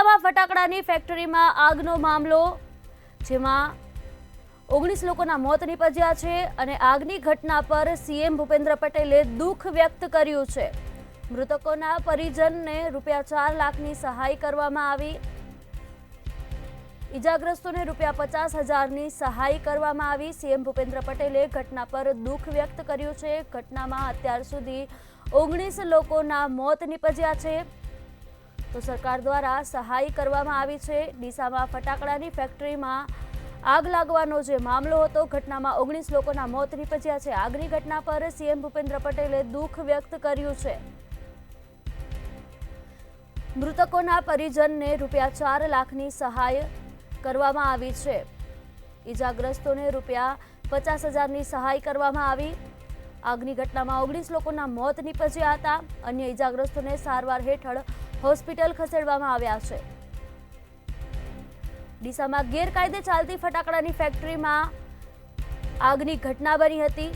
ડીસામાં ફટાકડાની ફેક્ટરીમાં આગનો મામલો, જેમાં 19 લોકોના મોત નીપજ્યા છે અને આગની ઘટના પર સીએમ ભૂપેન્દ્ર પટેલે દુઃખ વ્યક્ત કર્યું છે। મૃતકોના પરિજનને ₹4 લાખની સહાય કરવામાં આવી। ઈજાગ્રસ્તોને ₹50,000ની સહાય કરવામાં આવી। સીએમ ભૂપેન્દ્ર પટેલે ઘટના પર દુઃખ વ્યક્ત કર્યું છે। ઘટનામાં અત્યાર સુધી 19 લોકોના મોત નીપજ્યા છે, તો સરકાર દ્વારા સહાય કરવામાં આવી છે। ડીસામાં ફટાકડાની ફેક્ટરીમાં આગ લાગવાનો જે મામલો હતો, ઘટનામાં 19 લોકોના મોત નીપજ્યા છે। આગની ઘટના પર સીએમ ભૂપેન્દ્ર પટેલે દુઃખ વ્યક્ત કર્યું છે। મૃતકોના પરિજનને ₹4 લાખની સહાય કરવામાં આવી છે। ઈજાગ્રસ્તોને ₹50,000ની સહાય કરવામાં આવી। આગની ઘટનામાં 19 લોકોના મોત નીપજ્યા હતા। અન્ય ઈજાગ્રસ્તોને સારવાર હેઠળ હોસ્પિટલ ખસેડવામાં આવ્યા છે। ડીસામાં ગેરકાયદે ચાલતી ફટાકડાની ફેક્ટરીમાં આગની ઘટના બની હતી।